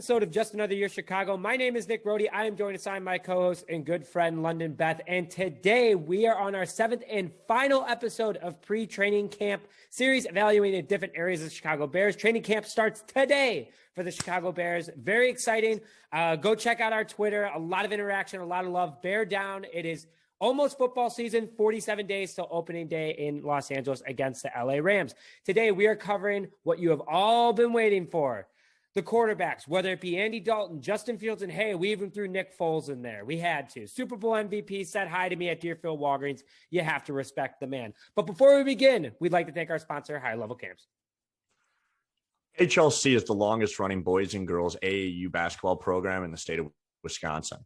episode of Just Another Year Chicago. My name is Nick Brody. I am joined aside my co-host and good friend London Beth. And today we are on our 7th and final episode of pre-training camp series evaluating different areas of the Chicago Bears. Training camp starts today for the Chicago Bears. Very exciting. Go check out our Twitter. A lot of interaction, a lot of love. Bear down. It is almost football season, 47 days till opening day in Los Angeles against the LA Rams. Today, we are covering what you have all been waiting for. The quarterbacks, whether it be Andy Dalton, Justin Fields, and hey, we even threw Nick Foles in there. We had to. Super Bowl MVP said hi to me at Deerfield Walgreens. You have to respect the man. But before we begin, we'd like to thank our sponsor, High Level Camps. HLC is the longest running boys and girls AAU basketball program in the state of Wisconsin.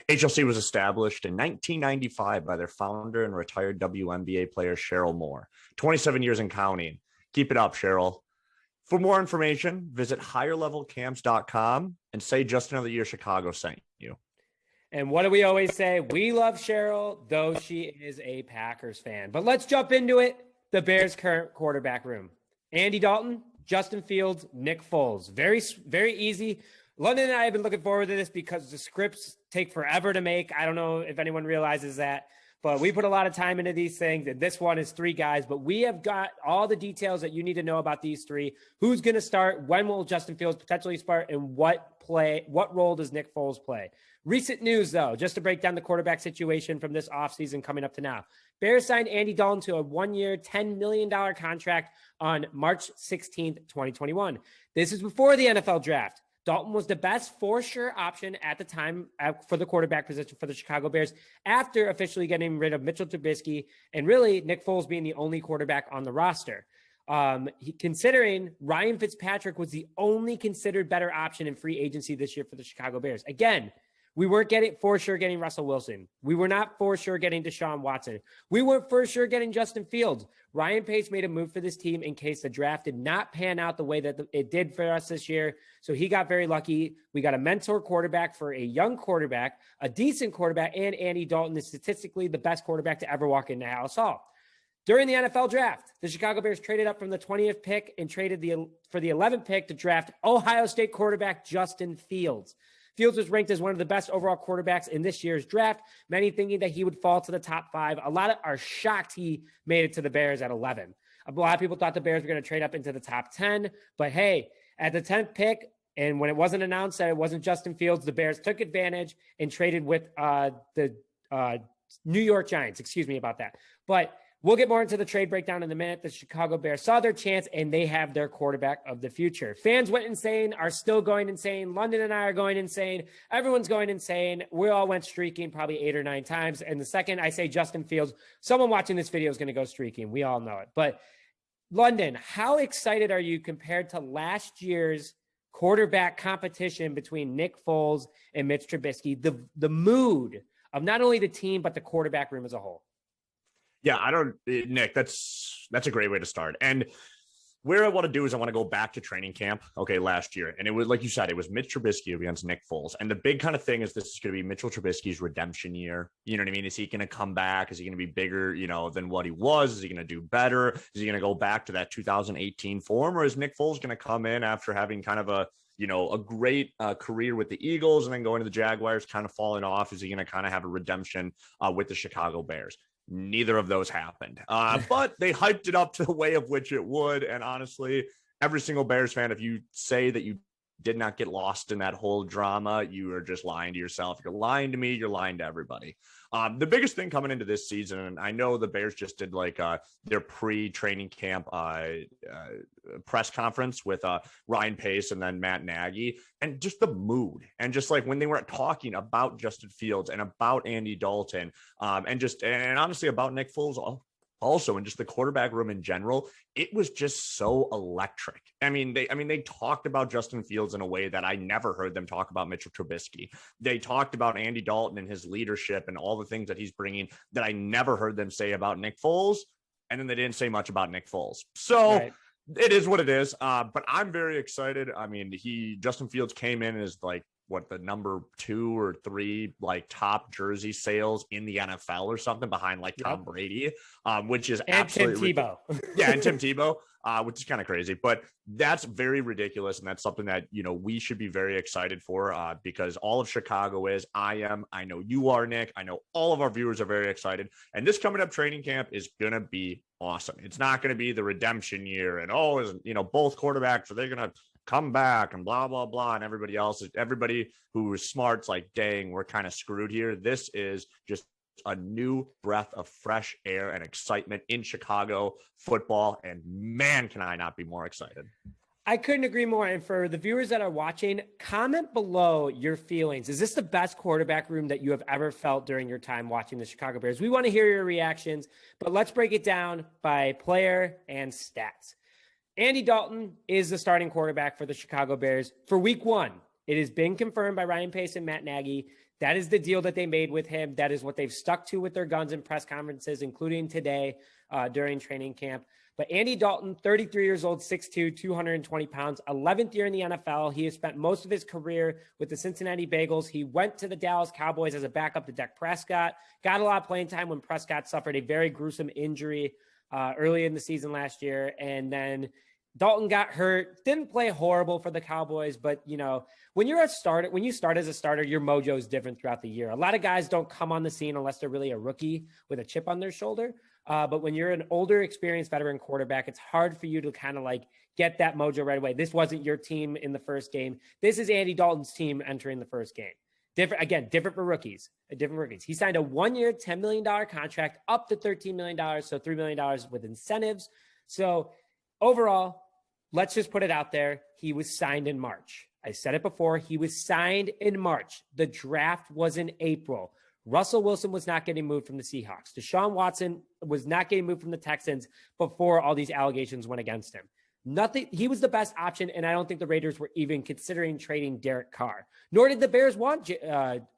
HLC was established in 1995 by their founder and retired WNBA player Cheryl Moore. 27 years and counting. Keep it up, Cheryl. For more information, visit higherlevelcamps.com and say Just Another Year Chicago sent you. And what do we always say? We love Cheryl, though she is a Packers fan. But let's jump into it. The Bears' current quarterback room. Andy Dalton, Justin Fields, Nick Foles. Very, very easy. London and I have been looking forward to this because the scripts take forever to make. I don't know if anyone realizes that, but we put a lot of time into these things, and this one is 3 guys, but we have got all the details that you need to know about these 3. Who's going to start? When will Justin Fields potentially start? And what role does Nick Foles play? Recent news, though, just to break down the quarterback situation from this offseason coming up to now. Bears signed Andy Dalton to a 1-year, $10 million contract on March 16th, 2021. This is before the NFL draft. Dalton was the best for-sure option at the time for the quarterback position for the Chicago Bears after officially getting rid of Mitchell Trubisky and really Nick Foles being the only quarterback on the roster. Considering Ryan Fitzpatrick was the only considered better option in free agency this year for the Chicago Bears. Again, we weren't getting Russell Wilson. We were not for sure getting Deshaun Watson. We weren't for sure getting Justin Fields. Ryan Pace made a move for this team in case the draft did not pan out the way that it did for us this year. So he got very lucky. We got a mentor quarterback for a young quarterback, a decent quarterback, and Andy Dalton is statistically the best quarterback to ever walk into Alice Hall. During the NFL draft, the Chicago Bears traded up from the 20th pick and traded for the 11th pick to draft Ohio State quarterback Justin Fields. Fields was ranked as one of the best overall quarterbacks in this year's draft, many thinking that he would fall to the top 5. A lot are shocked he made it to the Bears at 11. A lot of people thought the Bears were going to trade up into the top 10, but hey, at the 10th pick, and when it wasn't announced that it wasn't Justin Fields, the Bears took advantage and traded with the New York Giants. Excuse me about that. But we'll get more into the trade breakdown in a minute. The Chicago Bears saw their chance, and they have their quarterback of the future. Fans went insane, are still going insane. London and I are going insane. Everyone's going insane. We all went streaking probably 8 or 9 times. And the second I say Justin Fields, someone watching this video is going to go streaking. We all know it. But London, how excited are you compared to last year's quarterback competition between Nick Foles and Mitch Trubisky? The mood of not only the team, but the quarterback room as a whole. Yeah, Nick, that's a great way to start. And where I want to do is I want to go back to training camp, last year. And it was, like you said, it was Mitch Trubisky against Nick Foles. And the big kind of thing is this is going to be Mitchell Trubisky's redemption year. You know what I mean? Is he going to come back? Is he going to be bigger, than what he was? Is he going to do better? Is he going to go back to that 2018 form? Or is Nick Foles going to come in after having kind of a great career with the Eagles and then going to the Jaguars, kind of falling off? Is he going to kind of have a redemption with the Chicago Bears? Neither of those happened, but they hyped it up to the way of which it would. And honestly, every single Bears fan, if you say that you did not get lost in that whole drama, you are just lying to yourself. You're lying to me. You're lying to everybody. The biggest thing coming into this season, and I know the Bears just did their pre-training camp press conference with Ryan Pace and then Matt Nagy, and just the mood, and just like when they were talking about Justin Fields and about Andy Dalton, and honestly about Nick Foles also, and just the quarterback room in general, it was just so electric. They talked about Justin Fields in a way that I never heard them talk about Mitchell Trubisky. They talked about Andy Dalton and his leadership and all the things that he's bringing that I never heard them say about Nick Foles. And then they didn't say much about Nick Foles. So right. It is what it is. But I'm very excited. Justin Fields came in as the number 2 or 3 top jersey sales in the NFL or something behind Tom Brady, which is and absolutely Tim Tebow. Yeah, and Tim Tebow. which is kind of crazy, but that's very ridiculous. And that's something that, we should be very excited for because all of Chicago is. I know you are, Nick. I know all of our viewers are very excited. And this coming up training camp is going to be awesome. It's not going to be the redemption year and, both quarterbacks, are they going to come back and blah, blah, blah. And everybody who is smart's like, dang, we're kind of screwed here. This is just a new breath of fresh air and excitement in Chicago football. And man, can I not be more excited. I couldn't agree more. And for the viewers that are watching, comment below your feelings. Is this the best quarterback room that you have ever felt during your time watching the Chicago Bears? We want to hear your reactions, but let's break it down by player and stats. Andy Dalton is the starting quarterback for the Chicago Bears for week 1. It has been confirmed by Ryan Pace and Matt Nagy. That is the deal that they made with him. That is what they've stuck to with their guns in press conferences, including today during training camp. But Andy Dalton, 33 years old, 6'2", 220 pounds, 11th year in the NFL. He has spent most of his career with the Cincinnati Bengals. He went to the Dallas Cowboys as a backup to Dak Prescott, got a lot of playing time when Prescott suffered a very gruesome injury early in the season last year. And then Dalton got hurt, didn't play horrible for the Cowboys, but when you start as a starter, your mojo is different throughout the year. A lot of guys don't come on the scene unless they're really a rookie with a chip on their shoulder. But when you're an older, experienced veteran quarterback, it's hard for you to kind of like get that mojo right away. This wasn't your team in the first game. This is Andy Dalton's team entering the first game. Different for rookies. He signed a 1-year, $10 million contract up to $13 million. So $3 million with incentives. So overall, let's just put it out there. He was signed in March. I said it before. He was signed in March. The draft was in April. Russell Wilson was not getting moved from the Seahawks. Deshaun Watson was not getting moved from the Texans before all these allegations went against him. Nothing. He was the best option, and I don't think the Raiders were even considering trading Derek Carr, nor did the Bears want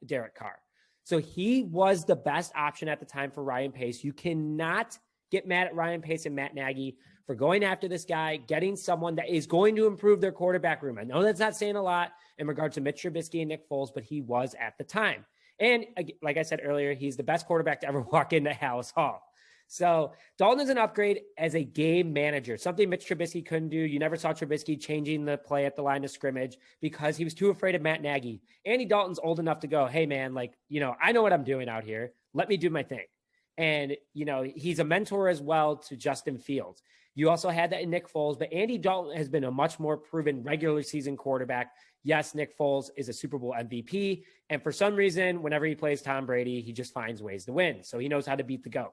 Derek Carr. So he was the best option at the time for Ryan Pace. You cannot get mad at Ryan Pace and Matt Nagy for going after this guy, getting someone that is going to improve their quarterback room. I know that's not saying a lot in regard to Mitch Trubisky and Nick Foles, but he was at the time. And like I said earlier, he's the best quarterback to ever walk into Hallis Hall. So Dalton is an upgrade as a game manager, something Mitch Trubisky couldn't do. You never saw Trubisky changing the play at the line of scrimmage because he was too afraid of Matt Nagy. Andy Dalton's old enough to go, hey, man, I know what I'm doing out here. Let me do my thing. And, he's a mentor as well to Justin Fields. You also had that in Nick Foles, but Andy Dalton has been a much more proven regular season quarterback. Yes, Nick Foles is a Super Bowl MVP. And for some reason, whenever he plays Tom Brady, he just finds ways to win. So he knows how to beat the GOAT.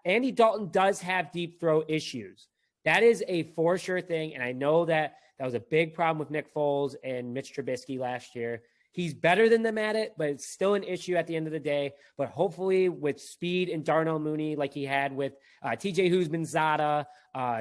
Andy Dalton does have deep throw issues. That is a for sure thing. And I know that was a big problem with Nick Foles and Mitch Trubisky last year. He's better than them at it, but it's still an issue at the end of the day. But hopefully with speed and Darnell Mooney, like he had with TJ Husmanzada,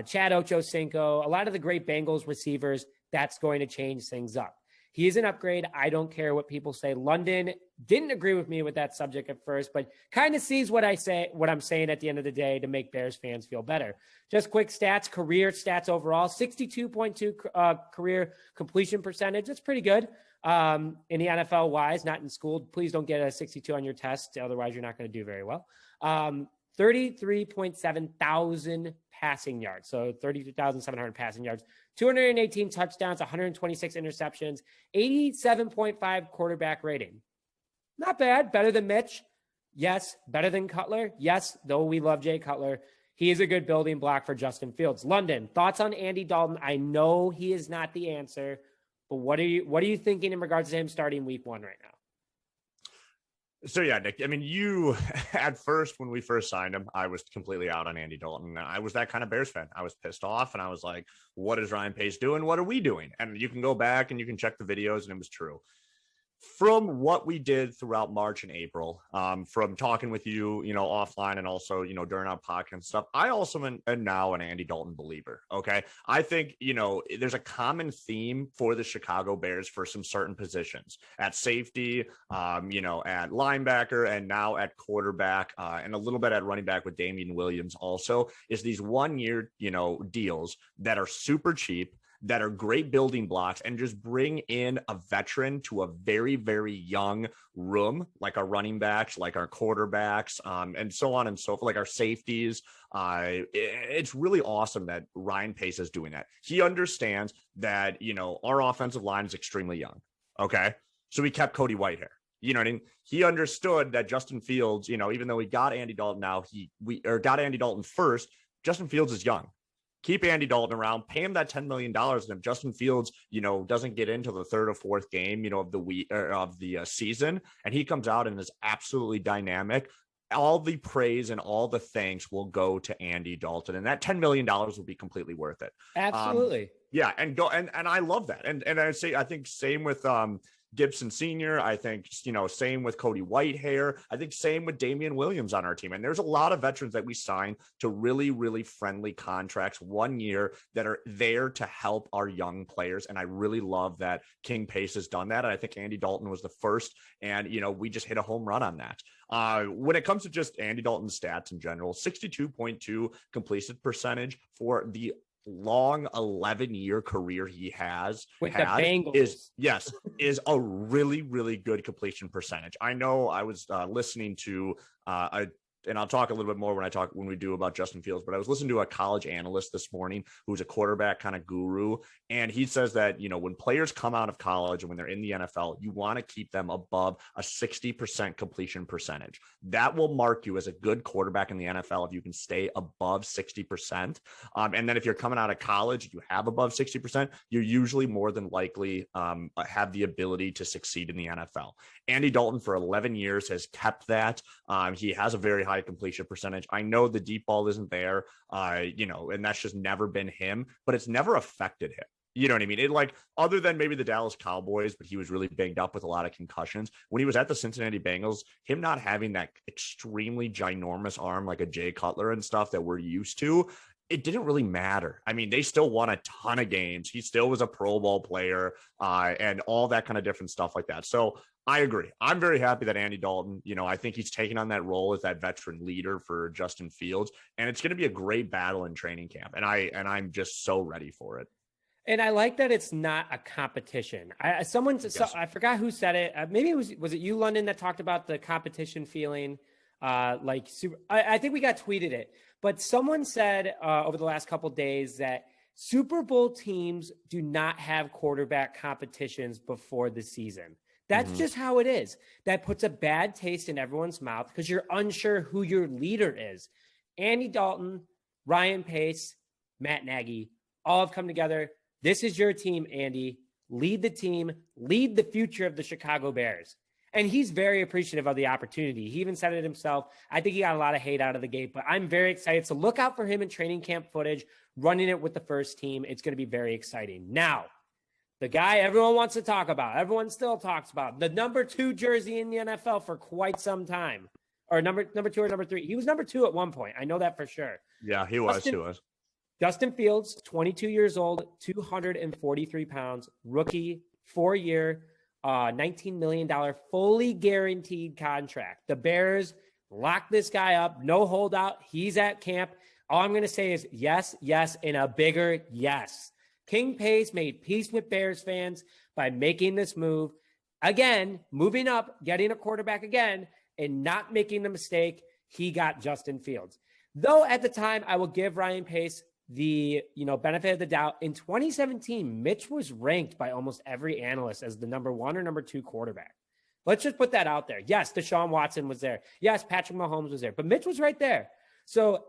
Chad Ochocinco, a lot of the great Bengals receivers, that's going to change things up. He is an upgrade. I don't care what people say. London didn't agree with me with that subject at first, but kind of sees what I'm saying at the end of the day to make Bears fans feel better. Just quick stats, career stats overall, 62.2 career completion percentage. That's pretty good. In the NFL wise, not in school. Please don't get a 62 on your test. Otherwise, you're not going to do very well. 33.7 thousand passing yards. So 32,700 passing yards, 218 touchdowns, 126 interceptions, 87.5 quarterback rating. Not bad. Better than Mitch. Yes. Better than Cutler. Yes. Though we love Jay Cutler. He is a good building block for Justin Fields. London, thoughts on Andy Dalton? I know he is not the answer, but what are you thinking in regards to him starting week 1 right now? So yeah, Nick, I mean, you at first, when we first signed him, I was completely out on Andy Dalton. I was that kind of Bears fan. I was pissed off and I was like, what is Ryan Pace doing? What are we doing? And you can go back and you can check the videos and it was true. From what we did throughout March and April, from talking with you, offline and also, during our podcast and stuff, I also am now an Andy Dalton believer. Okay. I think, there's a common theme for the Chicago Bears for some certain positions at safety, at linebacker and now at quarterback, and a little bit at running back with Damian Williams also is these 1-year, deals that are super cheap, that are great building blocks and just bring in a veteran to a very, very young room, like our running backs, like our quarterbacks, and so on and so forth, like our safeties. It's really awesome that Ryan Pace is doing that. He understands that, our offensive line is extremely young. Okay. So we kept Cody Whitehair. You know what I mean? He understood that Justin Fields, even though we got Andy Dalton now, we got Andy Dalton first. Justin Fields is young. Keep Andy Dalton around, pay him that $10 million. And if Justin Fields, doesn't get into the third or fourth game, of the week or of the season, and he comes out and is absolutely dynamic, all the praise and all the thanks will go to Andy Dalton, and that $10 million will be completely worth it. Absolutely. Yeah. And I love that. And I think same with, Gibson Sr. I think, same with Cody Whitehair. I think same with Damian Williams on our team. And there's a lot of veterans that we sign to really, really friendly contracts 1 year that are there to help our young players. And I really love that King Pace has done that. And I think Andy Dalton was the first. And, we just hit a home run on that. When it comes to just Andy Dalton's stats in general, 62.2 completion percentage for the long 11-year career he has with the Bengals is a really, really good completion percentage. I know I was listening to and I'll talk a little bit more when we do about Justin Fields, but I was listening to a college analyst this morning who's a quarterback kind of guru. And he says that, when players come out of college and when they're in the NFL, you want to keep them above a 60% completion percentage. That will mark you as a good quarterback in the NFL if you can stay above 60%. And then if you're coming out of college, you have above 60%, you're usually more than likely have the ability to succeed in the NFL. Andy Dalton for 11 years has kept that. He has a very high completion percentage. I know the deep ball isn't there, and that's just never been him, but it's never affected him. You know what I mean? It other than maybe the Dallas Cowboys, but he was really banged up with a lot of concussions. When he was at the Cincinnati Bengals, him not having that extremely ginormous arm like a Jay Cutler and stuff that we're used to, it didn't really matter. I mean, they still won a ton of games. He still was a Pro Bowl player and all that kind of different stuff like that. So I agree. I'm very happy that Andy Dalton, I think he's taken on that role as that veteran leader for Justin Fields, and it's going to be a great battle in training camp. And I'm just so ready for it. And I like that it's not a competition. I forgot who said it. Maybe was it you, London, that talked about the competition feeling? I think we got tweeted it, but someone said over the last couple of days that Super Bowl teams do not have quarterback competitions before the season. That's just how it is. That puts a bad taste in everyone's mouth because you're unsure who your leader is. Andy Dalton, Ryan Pace, Matt Nagy, all have come together. This is your team, Andy. Lead the team, lead the future of the Chicago Bears. And he's very appreciative of the opportunity. He even said it himself. I think he got a lot of hate out of the gate, but I'm very excited. So look out for him in training camp footage, running it with the first team. It's going to be very exciting. Now, the guy everyone wants to talk about, everyone still talks about, the number 2 jersey in the NFL for quite some time. Or number 2 or number 3. He was number 2 at one point. I know that for sure. Yeah, he was. Justin Fields, 22 years old, 243 pounds, rookie, 4-year, $19 million, fully guaranteed contract. The Bears lock this guy up, no holdout. He's at camp. All I'm going to say is yes, yes, and a bigger yes. King Pace made peace with Bears fans by making this move. Again, moving up, getting a quarterback again, and not making the mistake. He got Justin Fields. Though at the time, I will give Ryan Pace the benefit of the doubt. In 2017, Mitch was ranked by almost every analyst as the number 1 or number 2 quarterback. Let's just put that out there. Yes, Deshaun Watson was there. Yes, Patrick Mahomes was there, but Mitch was right there. So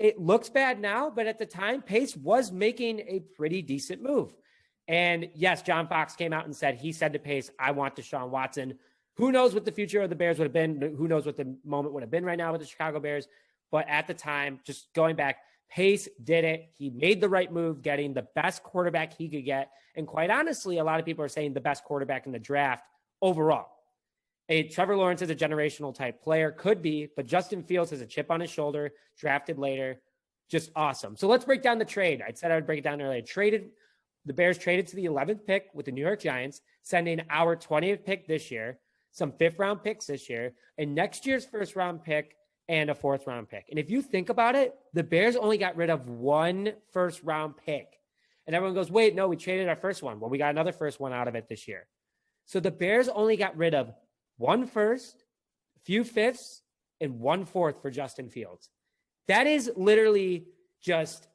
it looks bad now, but at the time, Pace was making a pretty decent move. And yes, John Fox came out and said, he said to Pace, I want Deshaun Watson. Who knows what the future of the Bears would have been? Who knows what the moment would have been right now with the Chicago Bears? But at the time, just going back, Pace did it. He made the right move, getting the best quarterback he could get. And quite honestly, a lot of people are saying the best quarterback in the draft overall. Trevor Lawrence is a generational type player, could be, but Justin Fields has a chip on his shoulder, drafted later. Just awesome. So let's break down the trade. I said I would break it down earlier. The Bears traded to the 11th pick with the New York Giants, sending our 20th pick this year, some 5th round picks this year, and next year's 1st round pick and a 4th round pick. And if you think about it, the Bears only got rid of 1 1st round pick. And everyone goes, wait, no, we traded our first one. Well, we got another first one out of it this year. So the Bears only got rid of 1 first, a few fifths, and 1 fourth for Justin Fields. That is literally just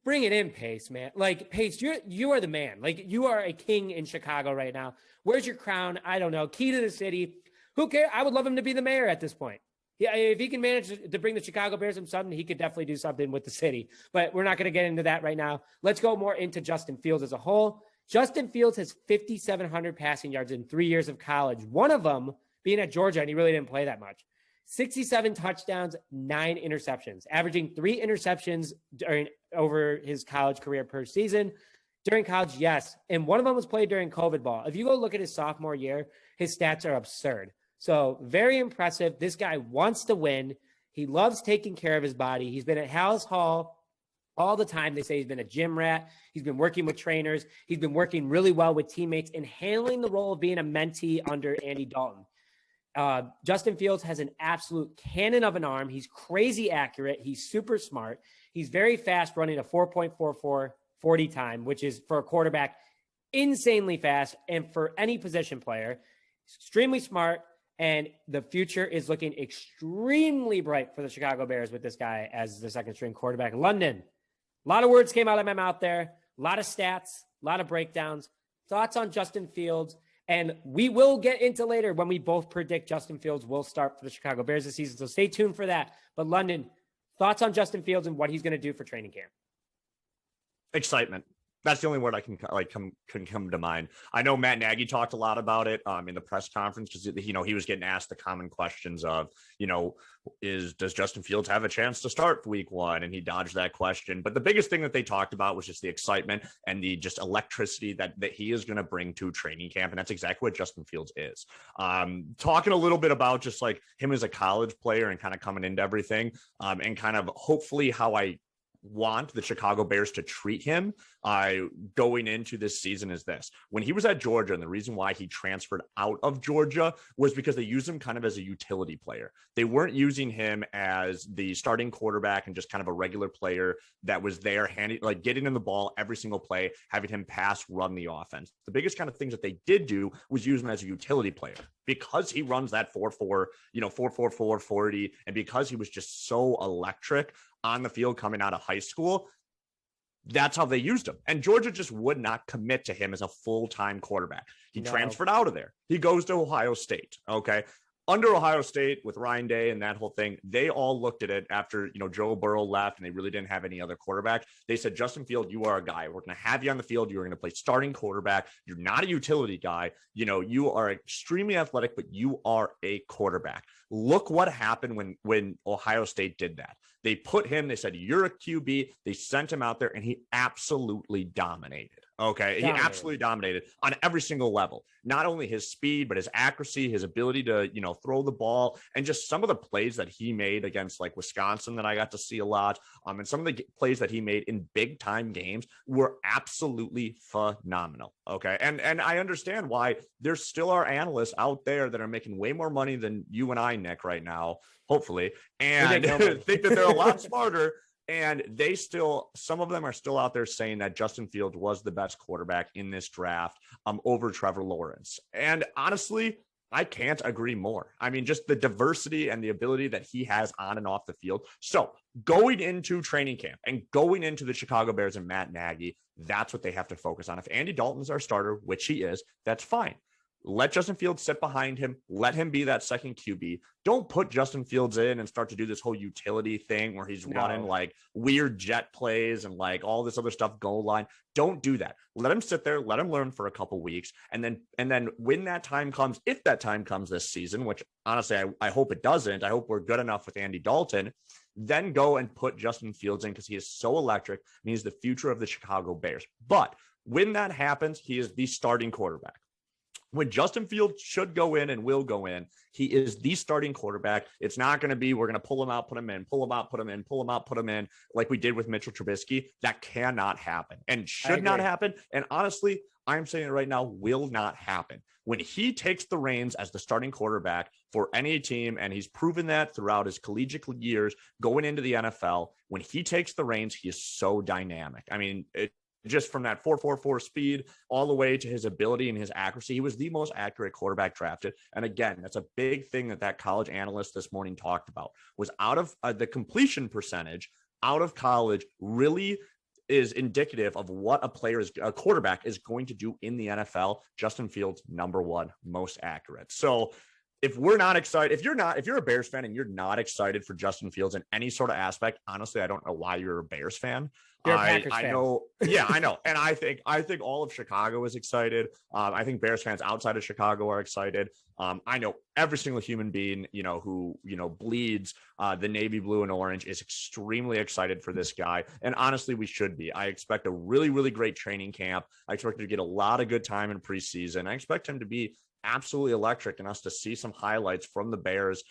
bring it in, Pace, man. Like, Pace, you are the man. Like, you are a king in Chicago right now. Where's your crown? I don't know. Key to the city. Who cares? I would love him to be the mayor at this point. Yeah, if he can manage to bring the Chicago Bears something, he could definitely do something with the city. But we're not going to get into that right now. Let's go more into Justin Fields as a whole. Justin Fields has 5,700 passing yards in 3 years of college. One of them being at Georgia, and he really didn't play that much. 67 touchdowns, 9 interceptions, averaging 3 interceptions over his college career per season. During college, yes. And one of them was played during COVID ball. If you go look at his sophomore year, his stats are absurd. So very impressive. This guy wants to win. He loves taking care of his body. He's been at Hallis Hall all the time. They say he's been a gym rat. He's been working with trainers. He's been working really well with teammates and handling the role of being a mentee under Andy Dalton. Justin Fields has an absolute cannon of an arm. He's crazy accurate. He's super smart. He's very fast, running a 4.44 40 time, which is for a quarterback insanely fast. And for any position player, extremely smart. And the future is looking extremely bright for the Chicago Bears with this guy as the second string quarterback. London, a lot of words came out of my mouth there. A lot of stats, a lot of breakdowns. Thoughts on Justin Fields? And we will get into later when we both predict Justin Fields will start for the Chicago Bears this season. So stay tuned for that. But London, thoughts on Justin Fields and what he's going to do for training camp? Excitement. That's the only word I can come to mind. I know Matt Nagy talked a lot about it in the press conference because he was getting asked the common questions of does Justin Fields have a chance to start for week 1? And he dodged that question. But the biggest thing that they talked about was just the excitement and the just electricity that he is going to bring to training camp, and that's exactly what Justin Fields is. Talking a little bit about just like him as a college player and kind of coming into everything, and kind of hopefully how I want the Chicago Bears to treat him going into this season is this. When he was at Georgia, and the reason why he transferred out of Georgia was because they used him kind of as a utility player. They weren't using him as the starting quarterback and just kind of a regular player that was there getting in the ball every single play, having him pass, run the offense. The biggest kind of things that they did do was use him as a utility player because he runs that 4.4, 4.44 40, and because he was just so electric on the field coming out of high school. That's how they used him. And Georgia just would not commit to him as a full-time quarterback. He transferred out of there. He goes to Ohio State. Okay. Under Ohio State with Ryan Day and that whole thing, they all looked at it after, Joe Burrow left and they really didn't have any other quarterback. They said, Justin Field, you are a guy. We're going to have you on the field. You're going to play starting quarterback. You're not a utility guy. You are extremely athletic, but you are a quarterback. Look what happened when Ohio State did that. They put him, they said, you're a QB. They sent him out there and he absolutely dominated. Okay. He absolutely dominated on every single level, not only his speed, but his accuracy, his ability to, throw the ball, and just some of the plays that he made against like Wisconsin that I got to see a lot. And some of the plays that he made in big time games were absolutely phenomenal. Okay. And I understand why there still are analysts out there that are making way more money than you and I, Nick, right now, hopefully, and think that they're a lot smarter. And some of them are still out there saying that Justin Fields was the best quarterback in this draft over Trevor Lawrence. And honestly, I can't agree more. I mean, just the diversity and the ability that he has on and off the field. So going into training camp and going into the Chicago Bears and Matt Nagy, that's what they have to focus on. If Andy Dalton's our starter, which he is, that's fine. Let Justin Fields sit behind him. Let him be that second QB. Don't put Justin Fields in and start to do this whole utility thing where he's running like weird jet plays and like all this other stuff goal line. Don't do that. Let him sit there. Let him learn for a couple weeks. And then when that time comes, if that time comes this season, which honestly, I hope it doesn't. I hope we're good enough with Andy Dalton. Then go and put Justin Fields in because he is so electric and he's the future of the Chicago Bears. But when that happens, he is the starting quarterback. When Justin Fields should go in and will go in, he is the starting quarterback. It's not going to be, we're going to pull him out, put him in, pull him out, put him in, pull him out, put him in, like we did with Mitchell Trubisky. That cannot happen and should not happen. And honestly, I'm saying it right now, will not happen. When he takes the reins as the starting quarterback for any team, and he's proven that throughout his collegiate years going into the NFL, when he takes the reins, he is so dynamic. I mean, just from that 4.44 speed all the way to his ability and his accuracy. He was the most accurate quarterback drafted. And again, that's a big thing that college analyst this morning talked about, was out of the completion percentage out of college really is indicative of what a quarterback is going to do in the NFL. Justin Fields, number one, most accurate. So if we're not excited, if you're a Bears fan and you're not excited for Justin Fields in any sort of aspect, honestly, I don't know why you're a Bears fan. You're a Packers fan. I know. Yeah, I know. And I think all of Chicago is excited. I think Bears fans outside of Chicago are excited. I know every single human being, who, bleeds the navy blue and orange is extremely excited for this guy. And honestly, we should be. I expect a really, really great training camp. I expect him to get a lot of good time in preseason. I expect him to be absolutely electric and us to see some highlights from the Bears,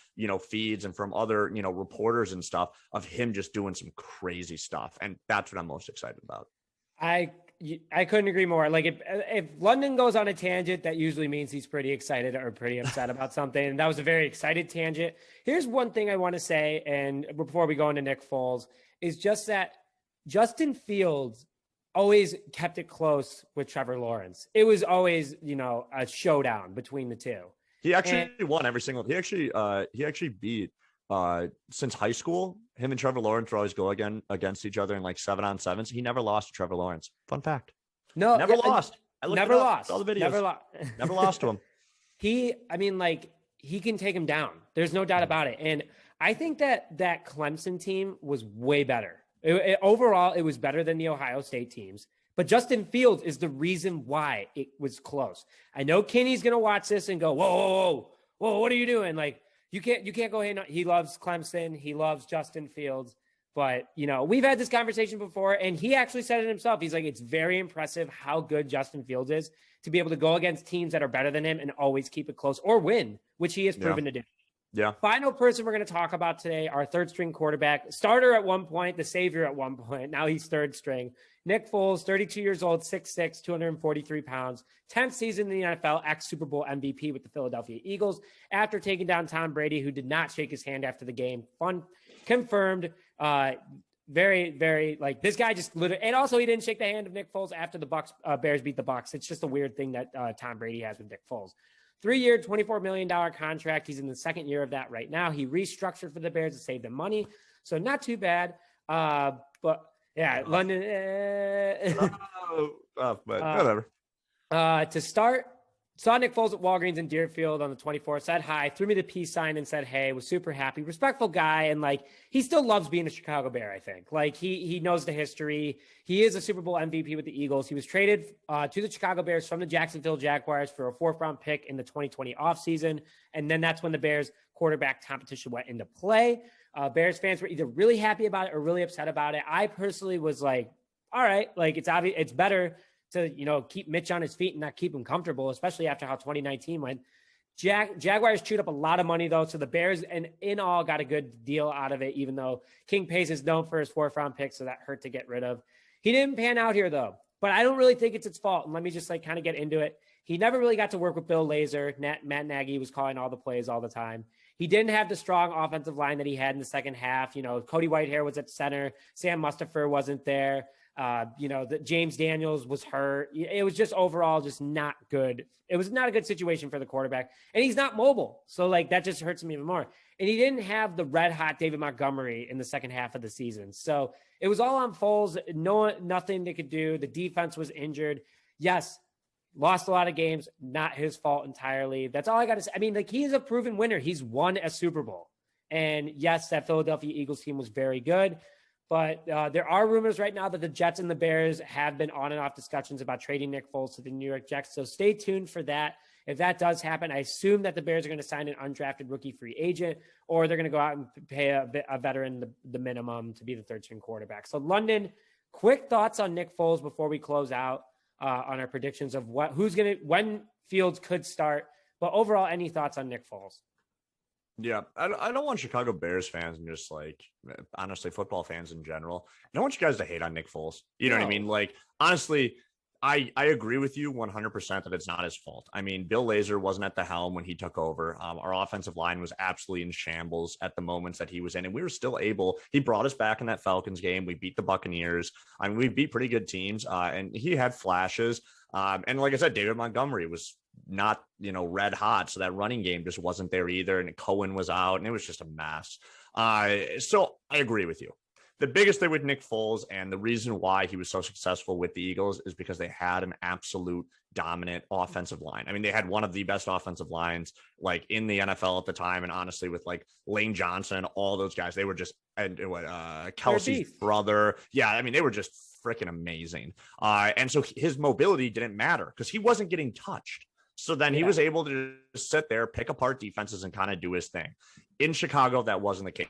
feeds and from other, reporters and stuff of him just doing some crazy stuff. And that's what I'm most excited about. I couldn't agree more. Like if London goes on a tangent, that usually means he's pretty excited or pretty upset about something. And that was a very excited tangent. Here's one thing I want to say. And before we go into Nick Foles, is just that Justin Fields always kept it close with Trevor Lawrence. It was always, a showdown between the two. He actually won every single. He actually beat since high school. Him and Trevor Lawrence were always go against each other in like 7-on-7s. He never lost to Trevor Lawrence. Fun fact. No, never lost. I never lost. All the videos. Never lost to him. He can take him down. There's no doubt about it. And I think that Clemson team was way better. Overall, it was better than the Ohio State teams. But Justin Fields is the reason why it was close. I know Kenny's going to watch this and go, whoa, what are you doing? Like, you can't go ahead. He loves Clemson. He loves Justin Fields. But, we've had this conversation before, and he actually said it himself. He's like, it's very impressive how good Justin Fields is to be able to go against teams that are better than him and always keep it close or win, which he has proven to do. Yeah. Final person we're going to talk about today, our third string quarterback, starter at one point, the savior at one point. Now he's third string. Nick Foles, 32 years old, 6'6", 243 pounds, 10th season in the NFL, ex-Super Bowl MVP with the Philadelphia Eagles after taking down Tom Brady, who did not shake his hand after the game. Confirmed. Very, very, this guy just literally, and also he didn't shake the hand of Nick Foles after the Bears beat the Bucs. It's just a weird thing that Tom Brady has with Nick Foles. 3-year, $24 million contract. He's in the second year of that right now. He restructured for the Bears to save them money. So not too bad. But yeah, London. But whatever. To start, saw Nick Foles at Walgreens in Deerfield on the 24th, said hi, threw me the peace sign and said, hey, was super happy, respectful guy. And he still loves being a Chicago Bear, I think. He knows the history. He is a Super Bowl MVP with the Eagles. He was traded to the Chicago Bears from the Jacksonville Jaguars for a 4th-round pick in the 2020 offseason. And then that's when the Bears quarterback competition went into play. Bears fans were either really happy about it or really upset about it. I personally was like, all right, it's obvious, it's better to, keep Mitch on his feet and not keep him comfortable, especially after how 2019 went. Jaguars chewed up a lot of money, though, so the Bears, and in all, got a good deal out of it, even though King Pace is known for his 4th-round pick, so that hurt to get rid of. He didn't pan out here, though, but I don't really think it's its fault, and let me just, kind of get into it. He never really got to work with Bill Lazor. Matt Nagy was calling all the plays all the time. He didn't have the strong offensive line that he had in the second half. Cody Whitehair was at center. Sam Mustipher wasn't there. James Daniels was hurt. It was just overall just not good. It was not a good situation for the quarterback, and he's not mobile. So that just hurts him even more. And he didn't have the red hot David Montgomery in the second half of the season. So it was all on Foles. Nothing they could do. The defense was injured. Yes. Lost a lot of games. Not his fault entirely. That's all I got to say. I mean, he is a proven winner. He's won a Super Bowl. And yes, that Philadelphia Eagles team was very good. But there are rumors right now that the Jets and the Bears have been on and off discussions about trading Nick Foles to the New York Jets. So stay tuned for that. If that does happen, I assume that the Bears are going to sign an undrafted rookie free agent, or they're going to go out and pay a veteran the minimum to be the third-string quarterback. So London, quick thoughts on Nick Foles before we close out on our predictions of when Fields could start. But overall, any thoughts on Nick Foles? Yeah, I don't want Chicago Bears fans and just honestly, football fans in general. I don't want you guys to hate on Nick Foles. You know what I mean? Honestly, I agree with you 100% that it's not his fault. I mean, Bill Lazor wasn't at the helm when he took over. Our offensive line was absolutely in shambles at the moments that he was in, and we were still able. He brought us back in that Falcons game. We beat the Buccaneers. I mean, we beat pretty good teams, and he had flashes. And like I said, David Montgomery was not, red hot, so that running game just wasn't there either. And Cohen was out, and it was just a mess. So I agree with you. The biggest thing with Nick Foles and the reason why he was so successful with the Eagles is because they had an absolute dominant offensive line. I mean, they had one of the best offensive lines like in the NFL at the time. And honestly, with like Lane Johnson and all those guys, they were just, and Kelsey's brother. Yeah. I mean, they were just freaking amazing. And so his mobility didn't matter because he wasn't getting touched. So then he was able to just sit there, pick apart defenses and kind of do his thing. In Chicago, that wasn't the case.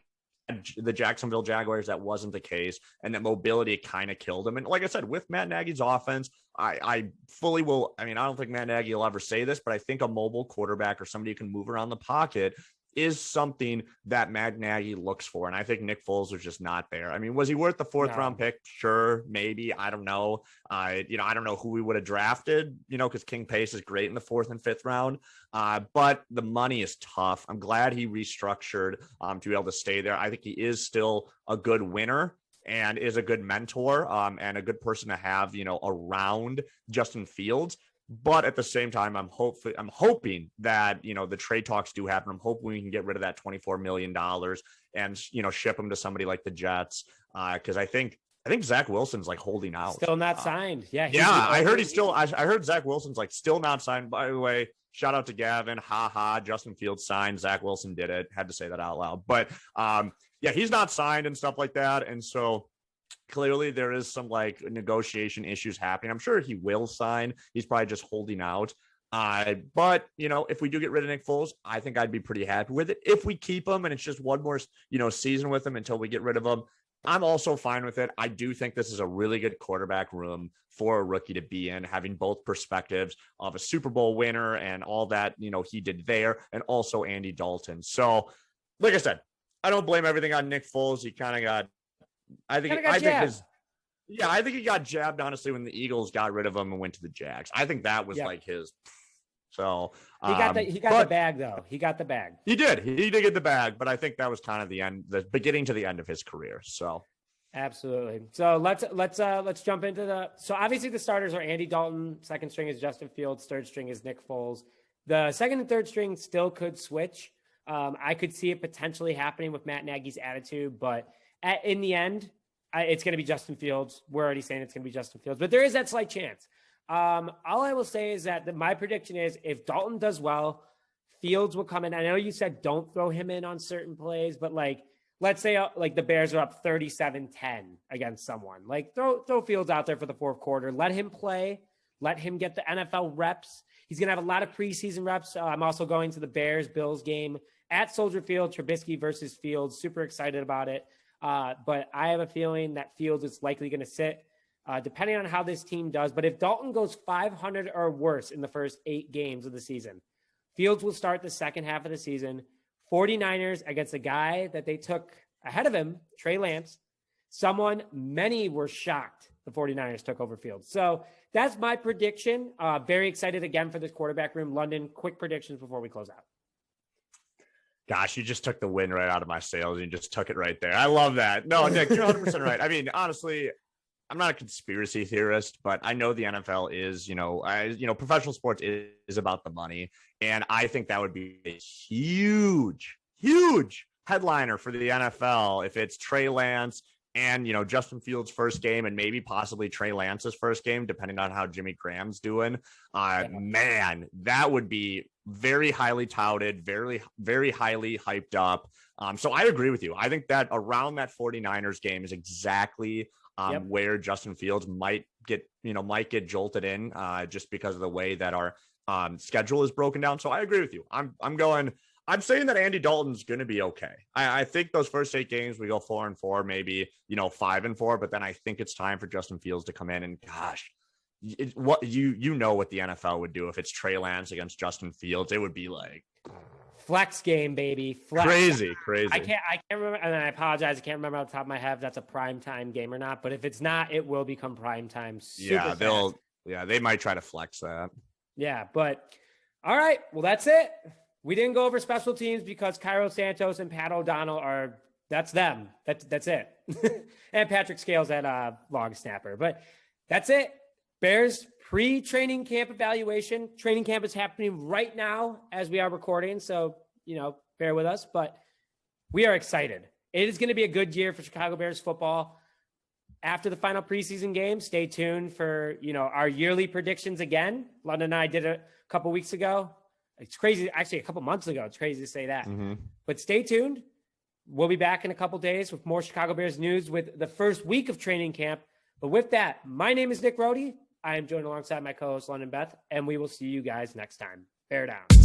The Jacksonville Jaguars, that wasn't the case, and that mobility kind of killed him. And like I said, with Matt Nagy's offense, I fully will. I mean, I don't think Matt Nagy will ever say this, but I think a mobile quarterback or somebody who can move around the pocket is something that Matt Nagy looks for. And I think Nick Foles was just not there. I mean, was he worth the fourth round pick? Sure, maybe. I don't know. I don't know who we would have drafted, because King Pace is great in the 4th and 5th round. But the money is tough. I'm glad he restructured to be able to stay there. I think he is still a good winner and is a good mentor and a good person to have, around Justin Fields. But at the same time, I'm hoping that, the trade talks do happen. I'm hoping we can get rid of that $24 million and, ship him to somebody like the Jets. Cause I think Zach Wilson's like holding out. Still not signed. Yeah. I heard I heard Zach Wilson's like still not signed. By the way, shout out to Gavin. Justin Fields signed. Zach Wilson did it. Had to say that out loud. But he's not signed and stuff like that. And so clearly there is some like negotiation issues happening. I'm sure he will sign. He's probably just holding out. But if we do get rid of Nick Foles, I think I'd be pretty happy with it. If we keep him and it's just one more, season with him until we get rid of him, I'm also fine with it. I do think this is a really good quarterback room for a rookie to be in, having both perspectives of a Super Bowl winner and all that, he did there, and also Andy Dalton. So like I said, I don't blame everything on Nick Foles. He kind of got, I think he got jabbed, honestly, when the Eagles got rid of him and went to the Jags. I think that was like his. So he got the bag, though. He got the bag. He did get the bag, but I think that was kind of the beginning to the end of his career. So absolutely. So let's jump into so obviously the starters are Andy Dalton, second string is Justin Fields, third string is Nick Foles. The second and third string still could switch. I could see it potentially happening with Matt Nagy's attitude, but in the end, it's going to be Justin Fields. We're already saying it's going to be Justin Fields, but there is that slight chance. All I will say is that my prediction is if Dalton does well, Fields will come in. I know you said don't throw him in on certain plays, but let's say the Bears are up 37-10 against someone. Throw Fields out there for the fourth quarter. Let him play. Let him get the NFL reps. He's going to have a lot of preseason reps. I'm also going to the Bears-Bills game at Soldier Field, Trubisky versus Fields. Super excited about it. But I have a feeling that Fields is likely going to sit, depending on how this team does. But if Dalton goes 500 or worse in the first 8 games of the season, Fields will start the second half of the season. 49ers against a guy that they took ahead of him, Trey Lance, many were shocked the 49ers took over Fields. So that's my prediction. Very excited again for this quarterback room. London, quick predictions before we close out. Gosh, you just took the wind right out of my sails. You just took it right there. I love that. No, Nick, you're 100% right. I mean, honestly, I'm not a conspiracy theorist, but I know the NFL is, professional sports is about the money. And I think that would be a huge, huge headliner for the NFL if it's Trey Lance and, Justin Fields' first game and maybe possibly Trey Lance's first game, depending on how Jimmy Graham's doing. Man, that would be very highly touted, very, very highly hyped up. So I agree with you. I think that around that 49ers game is exactly where Justin Fields might get jolted in just because of the way that our schedule is broken down. So I agree with you. I'm saying that Andy Dalton's going to be okay. I think those first 8 games, we go 4-4, maybe, 5-4, but then I think it's time for Justin Fields to come in and gosh, what the NFL would do if it's Trey Lance against Justin Fields. It would be like flex game, baby. Flex. Crazy. I can't remember, and I apologize. I can't remember off the top of my head if that's a primetime game or not. But if it's not, it will become primetime. Yeah, they might try to flex that. Yeah, but all right. Well, that's it. We didn't go over special teams because Cairo Santos and Pat O'Donnell that's them. That's it. And Patrick Scales at long snapper. But that's it. Bears pre-training camp evaluation. Training camp is happening right now as we are recording. So, bear with us. But we are excited. It is going to be a good year for Chicago Bears football. After the final preseason game, stay tuned for, our yearly predictions again. London and I did it a couple weeks ago. It's crazy. Actually, a couple months ago. It's crazy to say that. Mm-hmm. But stay tuned. We'll be back in a couple days with more Chicago Bears news with the first week of training camp. But with that, my name is Nick Rohde. I am joined alongside my co-host, London Beth, and we will see you guys next time. Bear down.